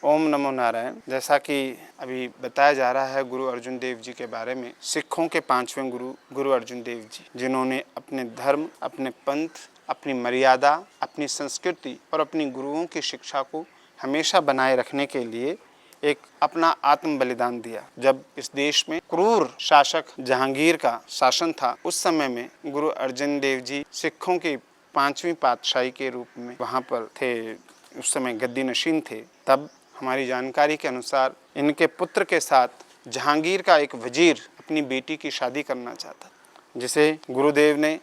ओम नमो नारायण। जैसा कि अभी बताया जा रहा है गुरु अर्जुन देव जी के बारे में, सिखों के 5वें गुरु गुरु अर्जुन देव जी, जिन्होंने अपने धर्म, अपने पंथ, अपनी मर्यादा, अपनी संस्कृति और अपनी गुरुओं की शिक्षा को हमेशा बनाए रखने के लिए एक अपना आत्म बलिदान दिया। जब इस देश में क्रूर शासक जहांगीर का शासन था, उस समय में गुरु अर्जुन देव जी सिखों की 5वीं पातशाही के रूप में वहाँ पर थे। उस समय गद्दी नशीन थे। तब हमारी जानकारी के अनुसार इनके पुत्र के साथ जहांगीर का एक वजीर अपनी बेटी की शादी करना चाहता, जिसे गुरुदेव ने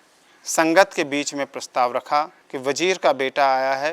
संगत के बीच में प्रस्ताव रखा कि वजीर का बेटा आया है,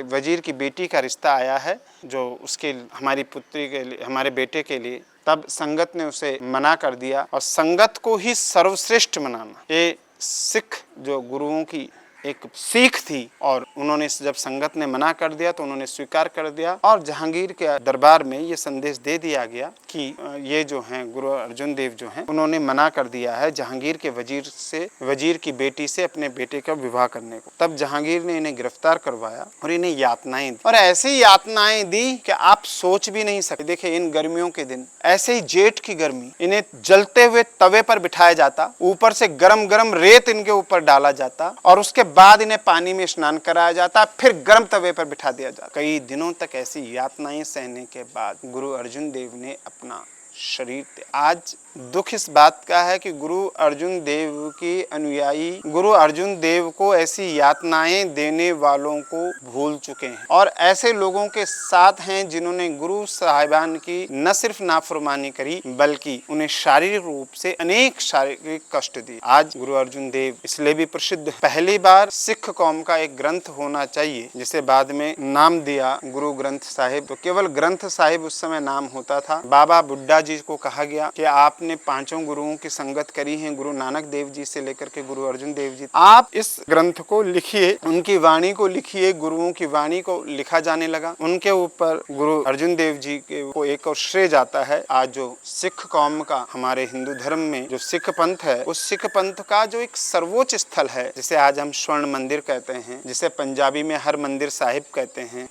वजीर की बेटी का रिश्ता आया है जो उसके हमारी पुत्री के लिए, हमारे बेटे के लिए। तब संगत ने उसे मना कर दिया और संगत को ही सर्वश्रेष्ठ मनाना, ये सिख जो गुरुओं की एक सीख थी। और उन्होंने जब संगत ने मना कर दिया तो उन्होंने स्वीकार कर दिया और जहांगीर के दरबार में ये संदेश दे दिया गया कि ये जो हैं गुरु अर्जुन देव जो हैं, उन्होंने मना कर दिया है जहांगीर के वजीर की बेटी से अपने बेटे का विवाह करने को। तब जहांगीर ने इन्हें गिरफ्तार करवाया और इन्हें यातनाएं दी, और ऐसी यातनाएं दी कि आप सोच भी नहीं सकते। देखिए, इन गर्मियों के दिन ऐसे ही जेठ की गर्मी, इन्हें जलते हुए तवे पर बिठाया जाता, ऊपर से गरम गरम रेत इनके ऊपर डाला जाता और उसके बाद इन्हें पानी में स्नान कराया जाता, फिर गर्म तवे पर बिठा दिया जाता। कई दिनों तक ऐसी यातनाएं सहने के बाद गुरु अर्जुन देव ने अपना शरीर त्यागा। आज दुख इस बात का है कि गुरु अर्जुन देव के अनुयायी गुरु अर्जुन देव को ऐसी यातनाएं देने वालों को भूल चुके हैं और ऐसे लोगों के साथ हैं जिन्होंने गुरु साहिबान की न सिर्फ नाफरमानी करी बल्कि उन्हें शारीरिक रूप से अनेक शारीरिक कष्ट दिए। आज गुरु अर्जुन देव इसलिए भी प्रसिद्ध, पहली बार सिख कौम का एक ग्रंथ होना चाहिए जिसे बाद में नाम दिया गुरु ग्रंथ साहिब। तो केवल ग्रंथ साहिब उस समय नाम होता था। बाबा बुड्ढा जी को कहा गया कि आपने 5 गुरुओं की संगत करी है, गुरु नानक देव जी से लेकर के गुरु अर्जुन देव जी, आप इस ग्रंथ को लिखिए, उनकी वाणी को लिखिए। गुरुओं की वाणी को लिखा जाने लगा। उनके ऊपर गुरु अर्जुन देव जी को एक और श्रेय जाता है। आज जो सिख कौम का, हमारे हिंदू धर्म में जो सिख पंथ है, उस सिख पंथ का जो एक सर्वोच्च स्थल है, जिसे आज हम स्वर्ण मंदिर कहते हैं, जिसे पंजाबी में हर मंदिर साहिब कहते हैं,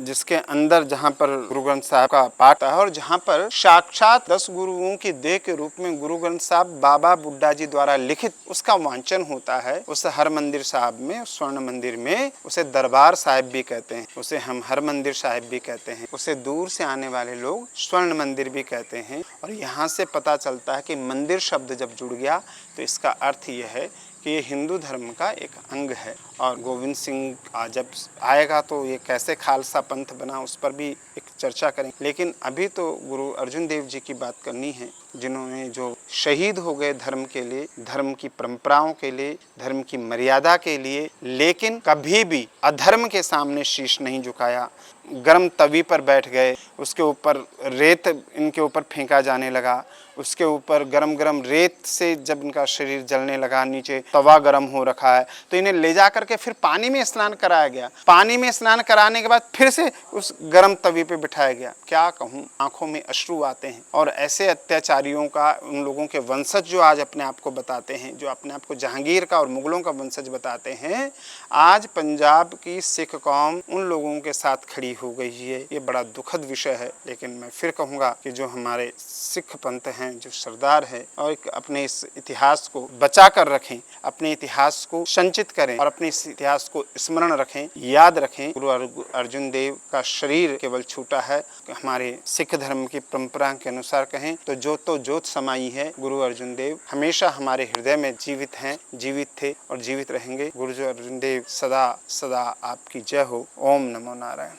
जिसके अंदर जहाँ पर गुरु ग्रंथ साहब का पाठ है और जहाँ पर साक्षात 10 गुरुओं की देह के रूप में गुरु ग्रंथ साहब बाबा बुड्ढा जी द्वारा लिखित उसका वांचन होता है। उस हर मंदिर साहब में, स्वर्ण मंदिर में, उसे दरबार साहिब भी कहते हैं, उसे हम हर मंदिर साहिब भी कहते हैं, उसे दूर से आने वाले लोग स्वर्ण मंदिर भी कहते हैं। और यहाँ से पता चलता है कि मंदिर शब्द जब जुड़ गया तो इसका अर्थ यह है कि ये हिंदू धर्म का एक अंग है। और गोविंद सिंह जब आएगा तो ये कैसे खालसा पंथ बना, उस पर भी एक चर्चा करें। लेकिन अभी तो गुरु अर्जुन देव जी की बात करनी है, जिन्होंने जो शहीद हो गए धर्म के लिए, धर्म की परंपराओं के लिए, धर्म की मर्यादा के लिए, लेकिन कभी भी अधर्म के सामने शीश नहीं झुकाया। गर्म तवी पर बैठ गए, उसके ऊपर रेत इनके ऊपर फेंका जाने लगा, उसके ऊपर गरम गरम रेत से जब इनका शरीर जलने लगा, नीचे तवा गरम हो रखा है, तो इन्हें ले जा करके फिर पानी में स्नान कराया गया। पानी में स्नान कराने के बाद फिर से उस गरम तवी पे बिठाया गया। क्या कहूँ, आंखों में अश्रु आते हैं। और ऐसे अत्याचारियों का, उन लोगों के वंशज जो आज अपने आप को बताते हैं, जो अपने आप को जहांगीर का और मुगलों का वंशज बताते हैं, आज पंजाब की सिख कौम उन लोगों के साथ खड़ी हो गई है। ये बड़ा दुखद विषय है। लेकिन मैं फिर कहूँगा कि जो हमारे सिख पंथ हैं, जो सरदार है, और अपने इस इतिहास को बचा कर रखें, अपने इतिहास को संचित करें और अपने इस इतिहास को स्मरण रखें, याद रखें। गुरु अर्जुन देव का शरीर केवल छूटा है। हमारे सिख धर्म की परंपरा के अनुसार कहें तो ज्योत समाई है। गुरु अर्जुन देव हमेशा हमारे हृदय में जीवित हैं, जीवित थे और जीवित रहेंगे। गुरु अर्जुन देव सदा सदा आपकी जय हो। ओम नमो नारायण।